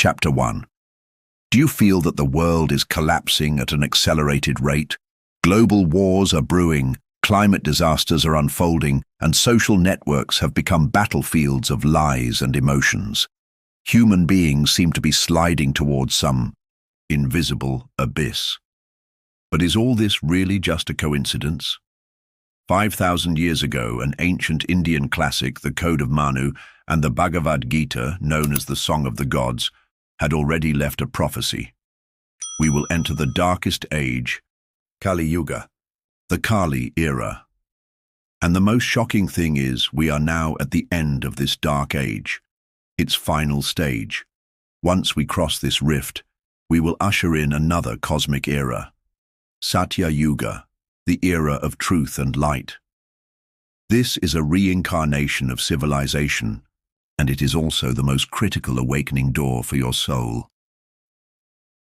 Chapter 1. Do you feel that the world is collapsing at an accelerated rate? Global wars are brewing, climate disasters are unfolding, and social networks have become battlefields of lies and emotions. Human beings seem to be sliding towards some invisible abyss. But is all this really just a coincidence? 5,000 years ago, an ancient Indian classic, the Code of Manu, and the Bhagavad Gita, known as the Song of the Gods, had already left a prophecy. We will enter the darkest age, Kali Yuga, the Kali era. And the most shocking thing is, we are now at the end of this dark age, its final stage. Once we cross this rift, we will usher in another cosmic era, Satya Yuga, the era of truth and light. This is a reincarnation of civilization, and it is also the most critical awakening door for your soul.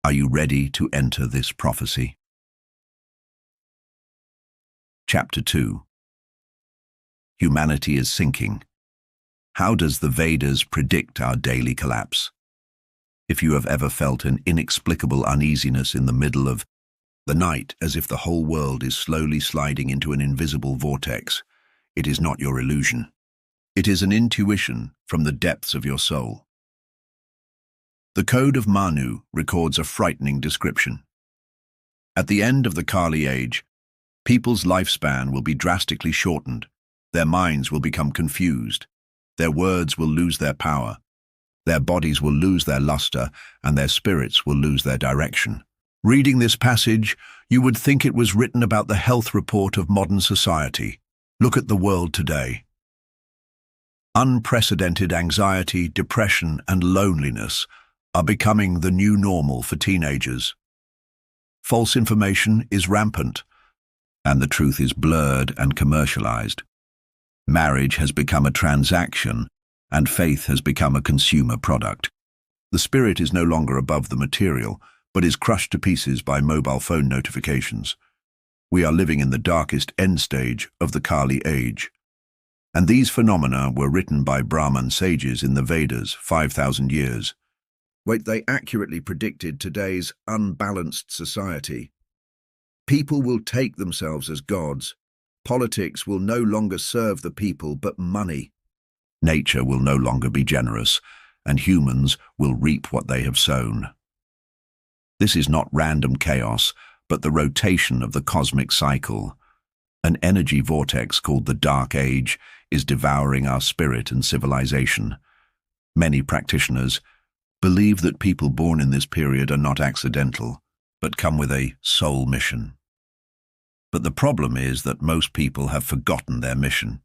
Are you ready to enter this prophecy? Chapter 2. Humanity is sinking. How does the Vedas predict our daily collapse? If you have ever felt an inexplicable uneasiness in the middle of the night, as if the whole world is slowly sliding into an invisible vortex, it is not your illusion. It is an intuition from the depths of your soul. The Code of Manu records a frightening description. At the end of the Kali age, people's lifespan will be drastically shortened, their minds will become confused, their words will lose their power, their bodies will lose their luster, and their spirits will lose their direction. Reading this passage, you would think it was written about the health report of modern society. Look at the world today. Unprecedented anxiety, depression, and loneliness are becoming the new normal for teenagers. False information is rampant, and the truth is blurred and commercialized. Marriage has become a transaction, and faith has become a consumer product. The spirit is no longer above the material, but is crushed to pieces by mobile phone notifications. We are living in the darkest end stage of the Kali age. And these phenomena were written by Brahman sages in the Vedas 5,000 years. They accurately predicted today's unbalanced society. People will take themselves as gods. Politics will no longer serve the people but money. Nature will no longer be generous, and humans will reap what they have sown. This is not random chaos, but the rotation of the cosmic cycle. An energy vortex called the Dark Age is devouring our spirit and civilization. Many practitioners believe that people born in this period are not accidental, but come with a soul mission. But the problem is that most people have forgotten their mission.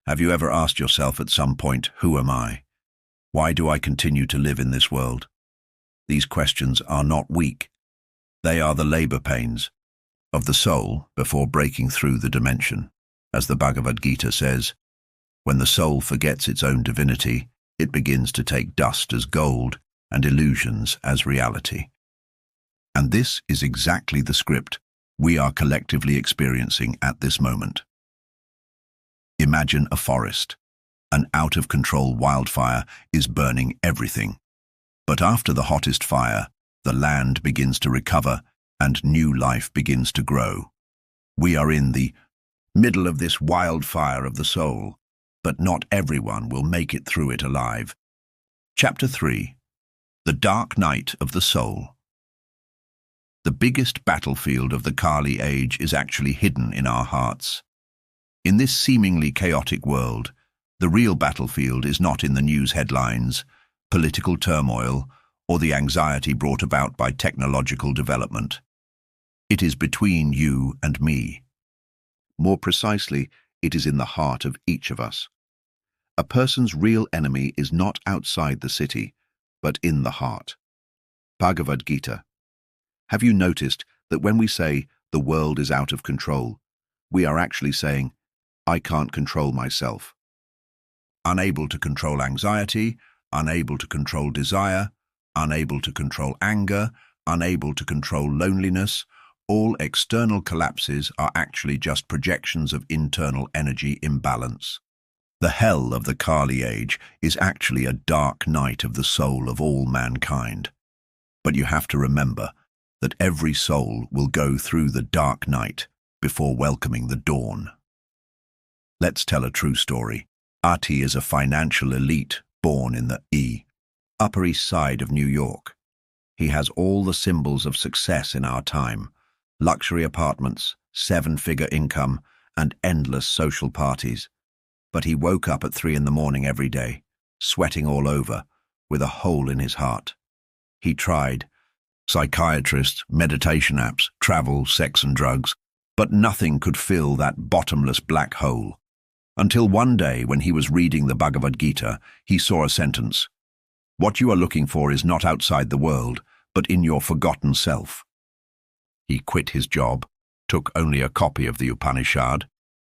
Have you ever asked yourself at some point, who am I? Why do I continue to live in this world? These questions are not weak. They are the labor pains of the soul before breaking through the dimension. As the Bhagavad Gita says, when the soul forgets its own divinity, it begins to take dust as gold and illusions as reality. And this is exactly the script we are collectively experiencing at this moment. Imagine a forest. An out-of-control wildfire is burning everything. But after the hottest fire, the land begins to recover and new life begins to grow. We are in the middle of this wildfire of the soul, but not everyone will make it through it alive. Chapter 3. The Dark Night of the Soul. The biggest battlefield of the Kali age is actually hidden in our hearts. In this seemingly chaotic world, the real battlefield is not in the news headlines, political turmoil, or the anxiety brought about by technological development. It is between you and me. More precisely, it is in the heart of each of us. A person's real enemy is not outside the city, but in the heart. Bhagavad Gita. Have you noticed that when we say the world is out of control, we are actually saying, I can't control myself. Unable to control anxiety, unable to control desire, unable to control anger, unable to control loneliness, all external collapses are actually just projections of internal energy imbalance. The hell of the Kali age is actually a dark night of the soul of all mankind. But you have to remember that every soul will go through the dark night before welcoming the dawn. Let's tell a true story. Ati is a financial elite born in the Upper East Side of New York. He has all the symbols of success in our time: luxury apartments, seven-figure income, and endless social parties. But he woke up at 3 in the morning every day, sweating all over, with a hole in his heart. He tried psychiatrists, meditation apps, travel, sex and drugs, but nothing could fill that bottomless black hole. Until one day, when he was reading the Bhagavad Gita, he saw a sentence: "What you are looking for is not outside the world, but in your forgotten self." He quit his job, took only a copy of the Upanishad,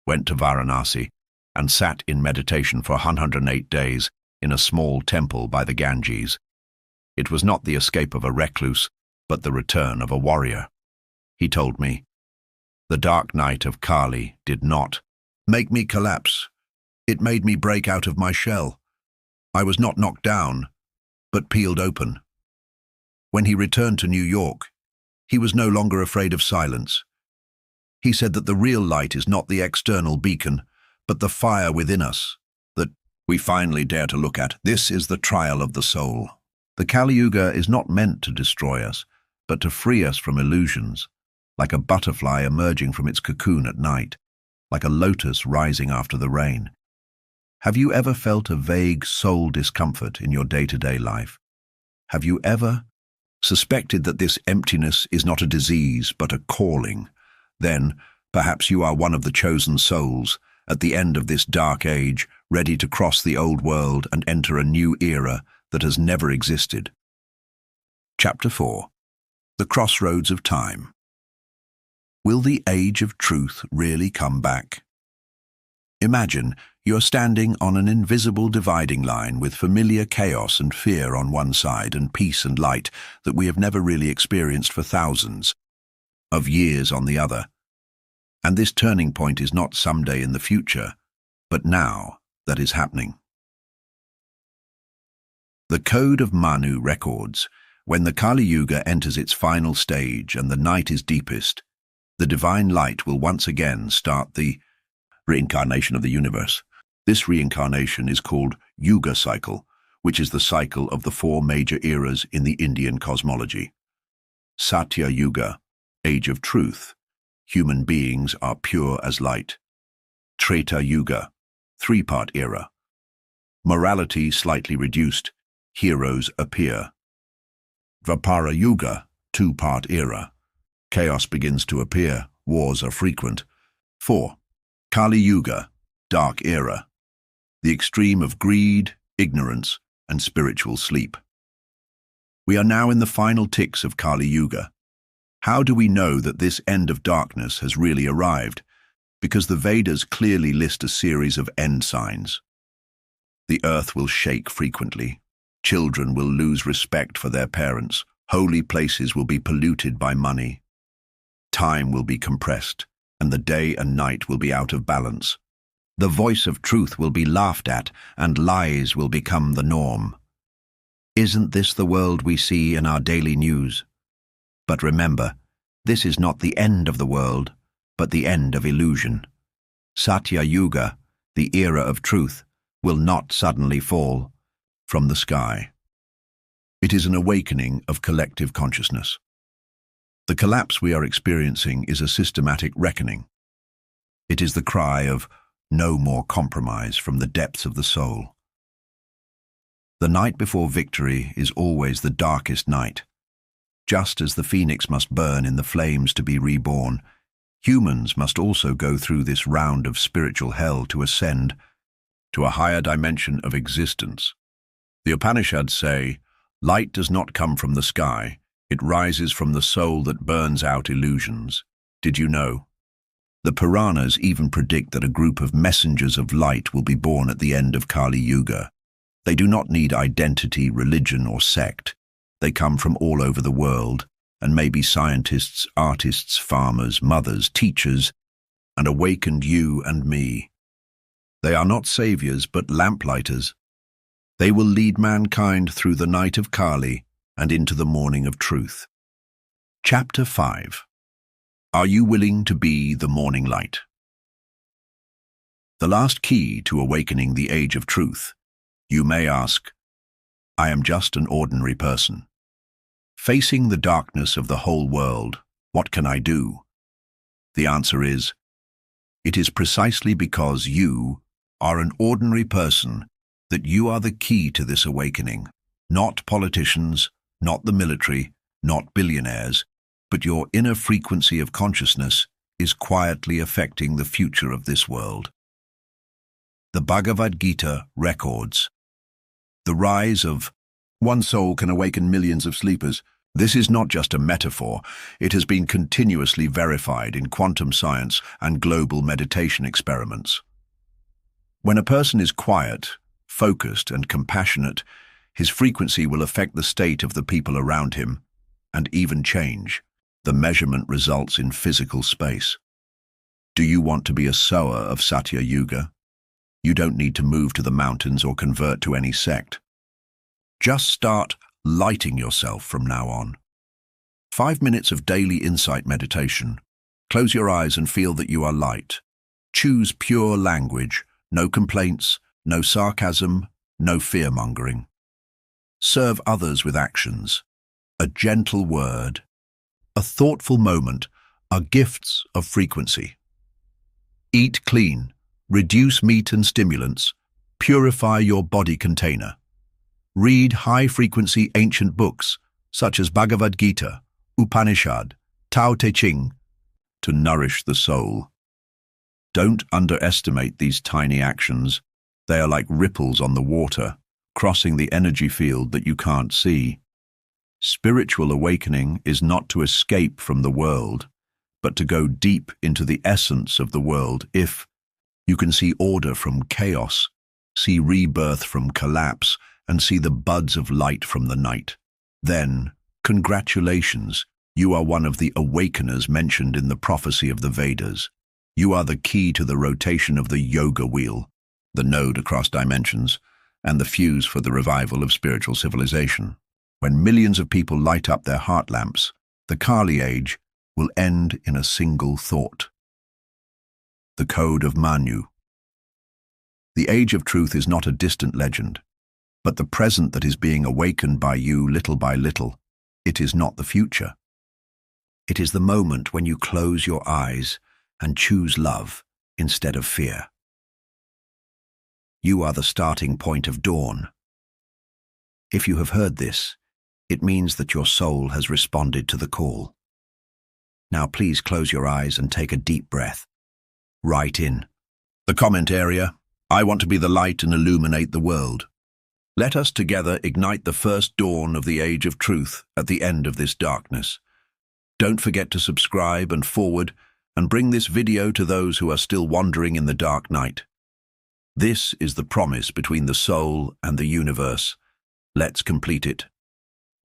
went to Varanasi, and sat in meditation for 108 days in a small temple by the Ganges. It was not the escape of a recluse, but the return of a warrior. He told me, "The dark night of Kali did not make me collapse. It made me break out of my shell. I was not knocked down, but peeled open." When he returned to New York, he was no longer afraid of silence. He said that the real light is not the external beacon, but the fire within us, that we finally dare to look at. This is the trial of the soul. The Kali Yuga is not meant to destroy us, but to free us from illusions, like a butterfly emerging from its cocoon at night, like a lotus rising after the rain. Have you ever felt a vague soul discomfort in your day-to-day life? Have you ever suspected that this emptiness is not a disease, but a calling? Then, perhaps you are one of the chosen souls, at the end of this dark age, ready to cross the old world and enter a new era that has never existed. Chapter 4. The Crossroads of Time. Will the age of truth really come back? Imagine you're standing on an invisible dividing line with familiar chaos and fear on one side and peace and light that we have never really experienced for thousands of years on the other. And this turning point is not someday in the future, but now that is happening. The Code of Manu records, when the Kali Yuga enters its final stage and the night is deepest, the divine light will once again start the reincarnation of the universe. This reincarnation is called Yuga cycle, which is the cycle of the 4 major eras in the Indian cosmology. Satya Yuga, age of truth. Human beings are pure as light. Treta Yuga, 3-part era. Morality slightly reduced. Heroes appear. Dvapara Yuga, 2-part era. Chaos begins to appear. Wars are frequent. 4. Kali Yuga, dark era. The extreme of greed, ignorance, and spiritual sleep. We are now in the final ticks of Kali Yuga. How do we know that this end of darkness has really arrived? Because the Vedas clearly list a series of end signs. The earth will shake frequently. Children will lose respect for their parents. Holy places will be polluted by money. Time will be compressed, and the day and night will be out of balance. The voice of truth will be laughed at, and lies will become the norm. Isn't this the world we see in our daily news? But remember, this is not the end of the world, but the end of illusion. Satya Yuga, the era of truth, will not suddenly fall from the sky. It is an awakening of collective consciousness. The collapse we are experiencing is a systematic reckoning. It is the cry of no more compromise from the depths of the soul. The night before victory is always the darkest night. Just as the phoenix must burn in the flames to be reborn, humans must also go through this round of spiritual hell to ascend to a higher dimension of existence. The Upanishads say, "Light does not come from the sky, it rises from the soul that burns out illusions." Did you know? The Puranas even predict that a group of messengers of light will be born at the end of Kali Yuga. They do not need identity, religion, or sect. They come from all over the world, and may be scientists, artists, farmers, mothers, teachers, and awakened you and me. They are not saviors but lamplighters. They will lead mankind through the night of Kali and into the morning of truth. Chapter 5. Are you willing to be the morning light? The last key to awakening the age of truth. You may ask, I am just an ordinary person. Facing the darkness of the whole world, what can I do? The answer is, it is precisely because you are an ordinary person that you are the key to this awakening. Not politicians, not the military, not billionaires, but your inner frequency of consciousness is quietly affecting the future of this world. The Bhagavad Gita records the rise of one soul can awaken millions of sleepers. This is not just a metaphor, it has been continuously verified in quantum science and global meditation experiments. When a person is quiet, focused, and compassionate, his frequency will affect the state of the people around him, and even change. The measurement results in physical space. Do you want to be a sower of Satya Yuga? You don't need to move to the mountains or convert to any sect. Just start lighting yourself from now on. 5 minutes of daily insight meditation. Close your eyes and feel that you are light. Choose pure language, no complaints, no sarcasm, no fear-mongering. Serve others with actions. A gentle word, a thoughtful moment are gifts of frequency. Eat clean, reduce meat and stimulants, purify your body container. Read high-frequency ancient books, such as Bhagavad Gita, Upanishad, Tao Te Ching, to nourish the soul. Don't underestimate these tiny actions. They are like ripples on the water, crossing the energy field that you can't see. Spiritual awakening is not to escape from the world, but to go deep into the essence of the world. If you can see order from chaos, see rebirth from collapse, and see the buds of light from the night, then, congratulations, you are one of the awakeners mentioned in the prophecy of the Vedas. You are the key to the rotation of the yoga wheel, the node across dimensions, and the fuse for the revival of spiritual civilization. When millions of people light up their heart lamps, the Kali age will end in a single thought. The Code of Manu. The age of truth is not a distant legend, but the present that is being awakened by you little by little. It is not the future. It is the moment when you close your eyes and choose love instead of fear. You are the starting point of dawn. If you have heard this, it means that your soul has responded to the call. Now please close your eyes and take a deep breath. Write in the comment area, I want to be the light and illuminate the world. Let us together ignite the first dawn of the age of truth at the end of this darkness. Don't forget to subscribe and forward and bring this video to those who are still wandering in the dark night. This is the promise between the soul and the universe. Let's complete it.